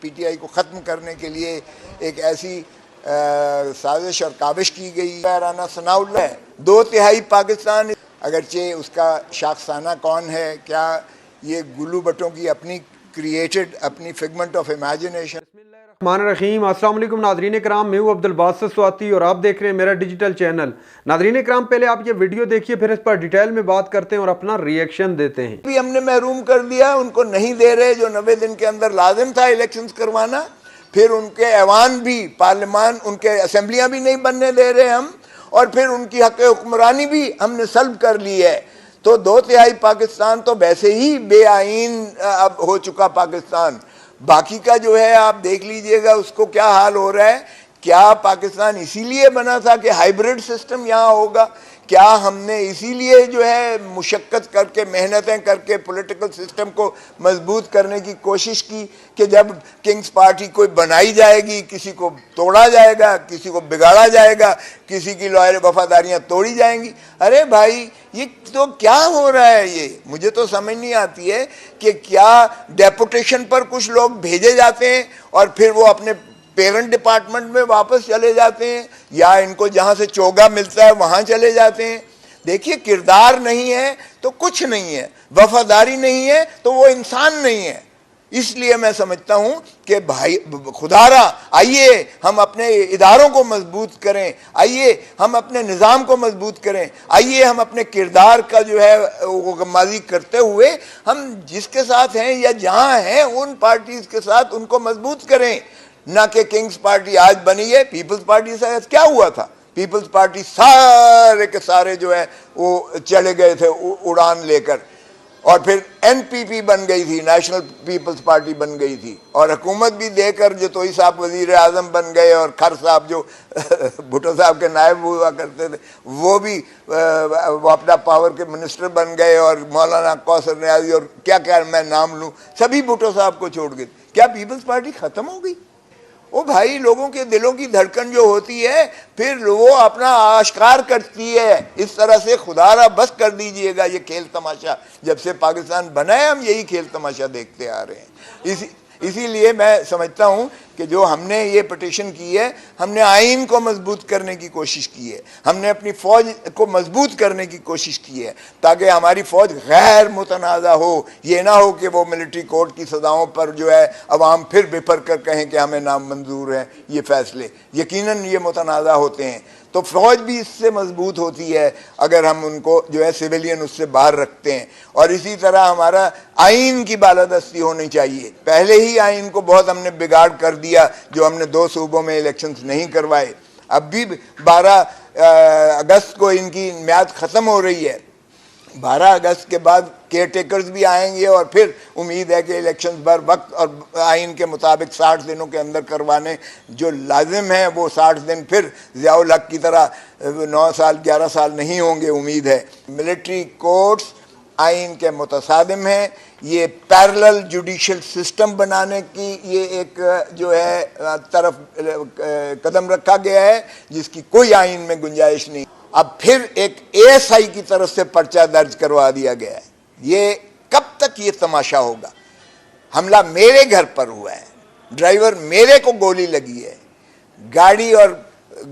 PTI को ख़त्म करने के लिए एक ऐसी साजिश और काविश की गई। राना सनाउल्लाह है, 2/3 पाकिस्तान, अगरचे उसका शाखसाना कौन है, क्या ये गुल्लू भट्टों की अपनी क्रिएटेड अपनी फिगमेंट ऑफ इमेजिनेशन। रहीम अस्सलाम वालेकुम नादरीन कराम, मैं हूँ अब्दुल बासित स्वाति और आप देख रहे हैं मेरा डिजिटल चैनल। नादरीन कराम, पहले आप ये वीडियो देखिए, फिर इस पर डिटेल में बात करते हैं और अपना रिएक्शन देते हैं। भी हमने महरूम कर दिया, उनको नहीं दे रहे जो 90 दिन के अंदर लाजिम था इलेक्शंस करवाना। फिर उनके ऐवान भी, पार्लियामान, उनके असेंबलियां भी नहीं बनने दे रहे हम, और फिर उनकी हक हुक्मरानी भी हमने सल्ब कर ली है। तो 2/3 पाकिस्तान तो वैसे ही बेआईन अब हो चुका पाकिस्तान। बाकी का जो है आप देख लीजिएगा उसको क्या हाल हो रहा है। क्या पाकिस्तान इसीलिए बना था कि हाइब्रिड सिस्टम यहाँ होगा? क्या हमने इसीलिए जो है मुशक्कत करके, मेहनतें करके पॉलिटिकल सिस्टम को मजबूत करने की कोशिश की कि जब किंग्स पार्टी कोई बनाई जाएगी, किसी को तोड़ा जाएगा, किसी को बिगाड़ा जाएगा, किसी की लॉयल वफादारियां तोड़ी जाएंगी? अरे भाई, ये तो क्या हो रहा है? ये मुझे तो समझ नहीं आती है कि क्या डेपुटेशन पर कुछ लोग भेजे जाते हैं और फिर वो अपने पेरेंट डिपार्टमेंट में वापस चले जाते हैं, या इनको जहां से चोगा मिलता है वहां चले जाते हैं। देखिए, किरदार नहीं है तो कुछ नहीं है, वफादारी नहीं है तो वो इंसान नहीं है। इसलिए मैं समझता हूं कि भाई खुदारा, आइए हम अपने इदारों को मजबूत करें, आइए हम अपने निज़ाम को मजबूत करें, आइए हम अपने किरदार का जो है वो गम्माजी करते हुए हम जिसके साथ हैं या जहां हैं उन पार्टीज के साथ उनको मजबूत करें। ना कि किंग्स पार्टी आज बनी है, पीपल्स पार्टी से क्या हुआ था? पीपल्स पार्टी सारे के सारे जो है वो चले गए थे उड़ान लेकर, और फिर NPP बन गई थी, नेशनल पीपल्स पार्टी बन गई थी, और हुकूमत भी देकर जतोई साहब वजीर आजम बन गए, और खर साहब जो भुट्टो साहब के नायब हुआ करते थे वो भी वो अपना पावर के मिनिस्टर बन गए, और मौलाना कौसर न्याजी और क्या क्या मैं नाम लूँ, सभी भुट्टो साहब को छोड़ गए। क्या पीपल्स पार्टी खत्म हो गई? ओ भाई, लोगों के दिलों की धड़कन जो होती है फिर वो अपना आश्कार करती है। इस तरह से खुदारा बस कर दीजिएगा ये खेल तमाशा। जब से पाकिस्तान बना है हम यही खेल तमाशा देखते आ रहे हैं। इसीलिए मैं समझता हूं कि जो हमने ये पिटीशन की है, हमने आइन को मजबूत करने की कोशिश की है, हमने अपनी फ़ौज को मजबूत करने की कोशिश की है, ताकि हमारी फ़ौज गैर मुतनाज़ा हो। ये ना हो कि वो मिलिट्री कोर्ट की सज़ाओं पर जो है अवाम फिर बिफर कर कहें कि हमें नामंजूर हैं ये फ़ैसले। यकीनन ये मुतनाज़ा होते हैं, तो फ़ौज भी इससे मजबूत होती है अगर हम उनको जो है सिविलियन उससे बाहर रखते हैं। और इसी तरह हमारा आइन की बालादस्ती होनी चाहिए। पहले ही आइन को बहुत हमने बिगाड़ कर दिया, जो हमने 2 सूबों में इलेक्शंस नहीं करवाए। अब भी 12 अगस्त को इनकी म्याद ख़त्म हो रही है। 12 अगस्त के बाद केयर टेकर्स भी आएंगे, और फिर उम्मीद है कि इलेक्शन बर वक्त और आइन के मुताबिक 60 दिनों के अंदर करवाने जो लाजिम है वो 60 दिन फिर ज़ियाउल हक की तरह 9 साल 11 साल नहीं होंगे, उम्मीद है। मिलिट्री कोर्ट्स आइन के मुतसादिम हैं। ये पैरेलल जुडिशल सिस्टम बनाने की ये एक जो है तरफ कदम रखा गया है जिसकी कोई आइन में गुंजाइश नहीं। अब फिर एक ASI की तरफ से पर्चा दर्ज करवा दिया गया है। ये कब तक ये तमाशा होगा? हमला मेरे घर पर हुआ है, ड्राइवर मेरे को गोली लगी है, गाड़ी और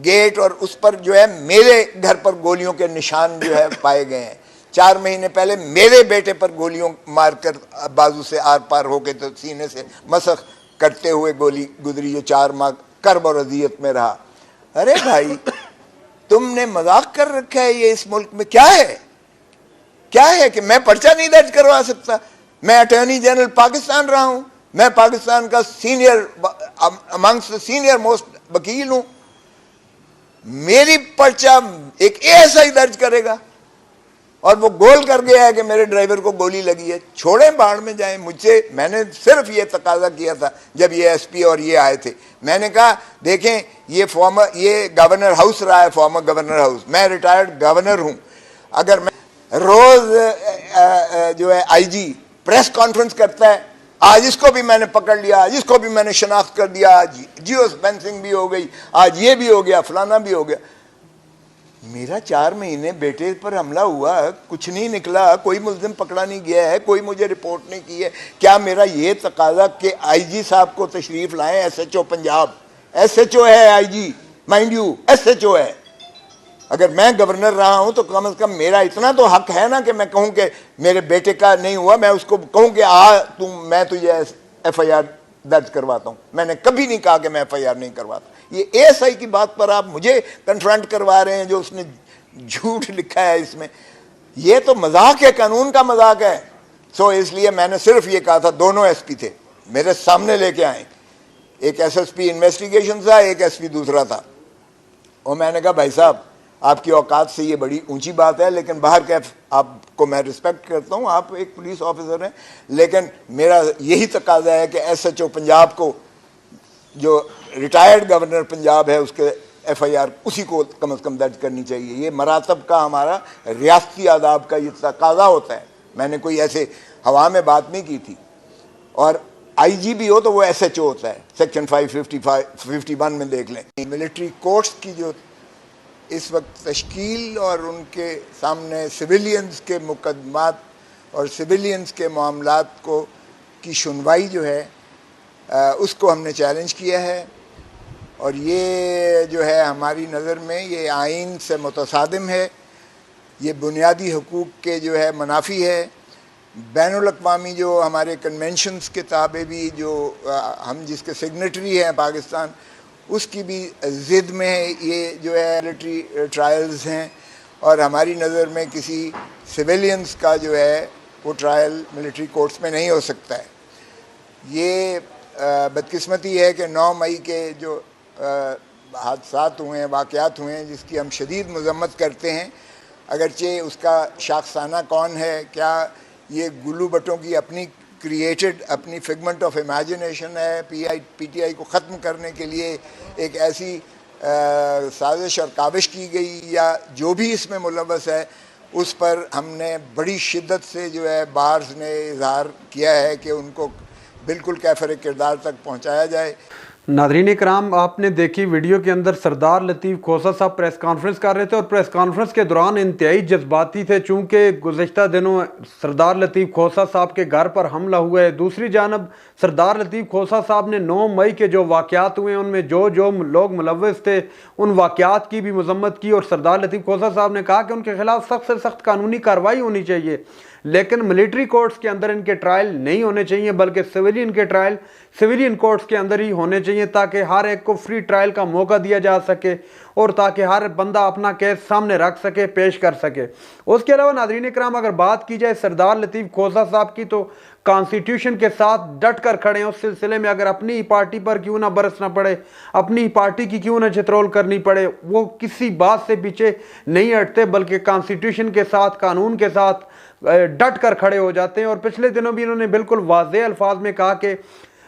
गेट और उस पर जो है मेरे घर पर गोलियों के निशान जो है पाए गए हैं। 4 महीने पहले मेरे बेटे पर गोलियों मारकर बाजू से आर पार होके तो सीने से मसख करते हुए गोली गुजरी, जो 4 माह कर्ब और अजियत में रहा। अरे भाई, तुमने मजाक कर रखा है। ये इस मुल्क में क्या है? क्या है कि मैं पर्चा नहीं दर्ज करवा सकता? मैं अटॉर्नी जनरल पाकिस्तान रहा हूं, मैं पाकिस्तान का अमंग्स सीनियर मोस्ट वकील हूं। मेरी पर्चा एक ASI दर्ज करेगा और वो गोल कर गया है कि मेरे ड्राइवर को गोली लगी है। छोड़े, बाढ़ में जाए। मुझसे मैंने सिर्फ ये तकाजा किया था जब ये SP और ये आए थे। मैंने कहा देखें, ये गवर्नर हाउस रहा है, फॉर्मर गवर्नर हाउस। मैं रिटायर्ड गवर्नर हूं। अगर मैं रोज जो है IG प्रेस कॉन्फ्रेंस करता है, आज इसको भी मैंने पकड़ लिया, आज इसको भी मैंने शनाख्त कर दिया, आज जियो फेंसिंग भी हो गई, आज ये भी हो गया, फलाना भी हो गया। मेरा 4 महीने बेटे पर हमला हुआ, कुछ नहीं निकला, कोई मुल्जिम पकड़ा नहीं गया है, कोई मुझे रिपोर्ट नहीं की है। क्या मेरा ये तकाजा कि आईजी साहब को तशरीफ लाएं? एसएचओ पंजाब, एसएचओ है आईजी, माइंड यू एसएचओ है। अगर मैं गवर्नर रहा हूं तो कम से कम मेरा इतना तो हक है ना कि मैं कहूं कि मेरे बेटे का नहीं हुआ, मैं उसको कहूं कि मैं तुझे एफआईआर दर्ज करवाता हूं। मैंने कभी नहीं कहा कि मैं एफआईआर नहीं करवाता। ये एएसआई की बात पर आप मुझे कन्फ्रंट करवा रहे हैं जो उसने झूठ लिखा है इसमें। ये तो मजाक है, कानून का मजाक है। सो इसलिए मैंने सिर्फ ये कहा था, दोनों एसपी थे मेरे सामने लेके आए, एक एसएसपी इन्वेस्टिगेशन था, एक एसपी दूसरा था, और मैंने कहा भाई साहब आपकी औकात से ये बड़ी ऊंची बात है, लेकिन बाहर के आपको मैं रिस्पेक्ट करता हूँ, आप एक पुलिस ऑफिसर हैं, लेकिन मेरा यही तकाजा है कि एसएचओ पंजाब को, जो रिटायर्ड गवर्नर पंजाब है, उसके एफआईआर उसी को कम से कम दर्ज करनी चाहिए। ये मरातब का हमारा रियासती आदाब का ये तकाजा होता है। मैंने कोई ऐसे हवा में बात नहीं की थी। और आईजी भी हो तो वो एसएचओ होता है, सेक्शन 551 में देख लें। मिलिट्री कोर्ट्स की जो इस वक्त तश्कील और उनके सामने सिविलियंस के मुकदमात और सिविलियंस के मामलात को की सुनवाई जो है उसको हमने चैलेंज किया है, और ये जो है हमारी नज़र में ये आइन से मुतसादिम है, ये बुनियादी हकूक़ के जो है मुनाफी है। बैनुल अक़वामी जो हमारे कन्वेंशंस के ताबे भी जो हम जिसके सिग्नेटरी हैं पाकिस्तान, उसकी भी ज़िद में ये जो है मिलिट्री ट्रायल्स हैं, और हमारी नज़र में किसी सिविलियंस का जो है वो ट्रायल मिलिट्री कोर्ट्स में नहीं हो सकता है। ये बदकिस्मती है कि 9 मई के जो हादसात हुए हैं, वाक़यात हुए हैं, जिसकी हम शदीद मज़म्मत करते हैं, अगरचे उसका शाखसाना कौन है, क्या ये गुल्लू भट्टों की अपनी क्रिएटेड अपनी फिगमेंट ऑफ इमेजिनेशन है, पीटीआई को ख़त्म करने के लिए एक ऐसी साजिश और काविश की गई, या जो भी इसमें मुलव्वस है, उस पर हमने बड़ी शिद्दत से जो है बार्स ने इजहार किया है कि उनको बिल्कुल कैफर किरदार तक पहुँचाया जाए। नाज़रीन इकराम, आपने देखी वीडियो के अंदर सरदार लतीफ़ खोसा साहब प्रेस कॉन्फ्रेंस कर रहे थे, और प्रेस कॉन्फ्रेंस के दौरान इंतहाई जज्बाती थे, चूँकि गुज़श्ता दिनों सरदार लतीफ़ खोसा साहब के घर पर हमला हुआ है। दूसरी जानब सरदार लतीफ़ खोसा साहब ने 9 मई के जो वाक़यात हुए उनमें जो लोग मुलव्वस थे उन वाक़यात की भी मज़म्मत की, और सरदार लतीफ़ खोसा साहब ने कहा कि उनके खिलाफ सख्त से सख्त कानूनी कार्रवाई होनी चाहिए, लेकिन मिलिट्री कोर्ट्स के अंदर इनके ट्रायल नहीं होने चाहिए, बल्कि सिविलियन के ट्रायल सिविलियन कोर्ट्स के अंदर ही होने चाहिए, ताकि हर एक को फ्री ट्रायल का मौका दिया जा सके और ताकि हर बंदा अपना केस सामने रख सके, पेश कर सके। उसके अलावा नाज़रीन इकराम, अगर बात की जाए सरदार लतीफ़ खोसा साहब की, तो कॉन्स्टिट्यूशन के साथ डट कर खड़े हैं उस सिलसिले में। अगर अपनी ही पार्टी पर क्यों ना बरसना पड़े, अपनी ही पार्टी की क्यों ना चित्रोल करनी पड़े, वो किसी बात से पीछे नहीं हटते, बल्कि कॉन्स्टिट्यूशन के साथ, कानून के साथ डट कर खड़े हो जाते हैं। और पिछले दिनों भी इन्होंने बिल्कुल वाज़ेह अल्फाज में कहा कि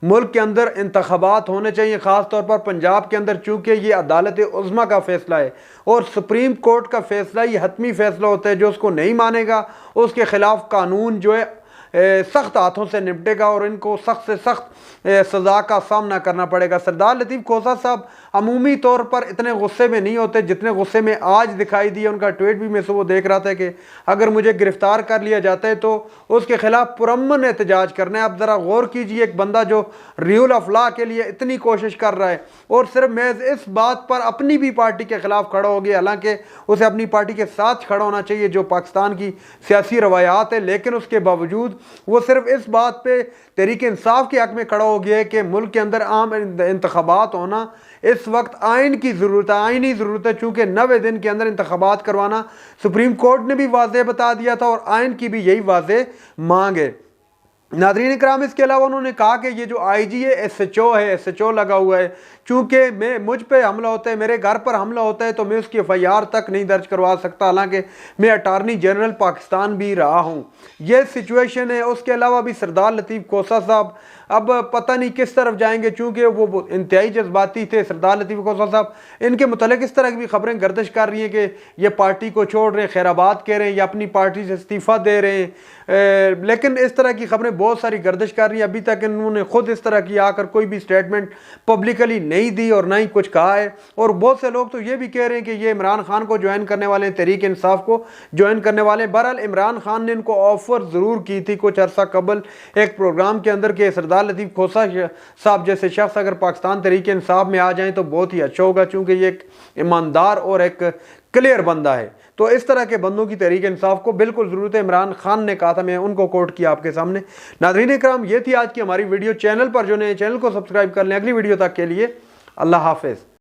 मुल्क के अंदर इंतखाबात होने चाहिए, ख़ास तौर पर पंजाब के अंदर, चूँकि ये अदालत उज़्मा का फ़ैसला है और सुप्रीम कोर्ट का फ़ैसला ये हतमी फ़ैसला होता है। जो उसको नहीं मानेगा उसके ख़िलाफ़ कानून जो है सख्त हाथों से निपटेगा और इनको सख्त से सख्त सज़ा का सामना करना पड़ेगा। सरदार लतीफ़ खोसा साहब अमूमी तौर पर इतने गुस्से में नहीं होते जितने गुस्से में आज दिखाई दिए। उनका ट्वीट भी मैं सुबह देख रहा था कि अगर मुझे गिरफ्तार कर लिया जाता है तो उसके खिलाफ पुरअमन एहतजाज करना है। आप ज़रा गौर कीजिए, एक बंदा जो रूल ऑफ लॉ के लिए इतनी कोशिश कर रहा है और सिर्फ मैं इस बात पर अपनी भी पार्टी के खिलाफ खड़ा हो गया, हालांकि उसे अपनी पार्टी के साथ खड़ा होना चाहिए जो पाकिस्तान की सियासी रवायात है, लेकिन उसके बावजूद वो सिर्फ इस बात पे तहरीक इंसाफ के हक में खड़ा हो गया है कि मुल्क के अंदर आम इंतखाबात होना इस वक्त आइन की ज़रूरत है, आइनी ज़रूरत है, चूँकि 90 दिन के अंदर इंतखाबात करवाना सुप्रीम कोर्ट ने भी वाज़ेह बता दिया था और आइन की भी यही वाज़ेह मांग है। नाज़रीन इकराम, इसके अलावा उन्होंने कहा कि ये जो आईजी है एसएचओ है, एसएचओ लगा हुआ है, चूँकि मुझ पे हमला होता है, मेरे घर पर हमला होता है तो मैं उसकी एफआईआर तक नहीं दर्ज करवा सकता, हालांकि मैं अटारनी जनरल पाकिस्तान भी रहा हूँ। ये सिचुएशन है। उसके अलावा भी सरदार लतीफ़ खोसा साहब अब पता नहीं किस तरफ जाएंगे, चूंकि वो इंतहाई जज्बाती थे सरदार लतीफ़ खोसा साहब। इनके मुतालिक इस तरह की भी खबरें गर्दिश कर रही हैं कि ये पार्टी को छोड़ रहे हैं, खैराबाद कह रहे हैं या अपनी पार्टी से इस्तीफ़ा दे रहे हैं। लेकिन इस तरह की खबरें बहुत सारी गर्दिश कर रही हैं। अभी तक इन्होंने खुद इस तरह की आकर कोई भी स्टेटमेंट पब्लिकली नहीं दी और ना ही कुछ कहा है। और बहुत से लोग तो ये भी कह रहे हैं कि ये इमरान खान को ज्वाइन करने वाले हैं, तहरीक इंसाफ को ज्वाइन करने वाले हैं। बहरहाल इमरान खान ने इनको ऑफर ज़रूर की थी कुछ अरसा कबल एक प्रोग्राम के अंदर कि सरदार लतीफ़ खोसा साहब जैसे शख्स अगर पाकिस्तान तहरीक इंसाफ में आ जाएं तो बहुत ही अच्छा होगा, चूँकि ये एक ईमानदार और एक क्लियर बंदा है। तो इस तरह के बंदों की तहरीक इंसाफ को बिल्कुल ज़रूरत है। इमरान खान ने कहा था, मैं उनको कोट किया आपके सामने। नाज़रीन इकराम, ये थी आज की हमारी वीडियो। चैनल पर जो नए चैनल को सब्सक्राइब कर लें। अगली वीडियो तक के लिए अल्लाह हाफिज़।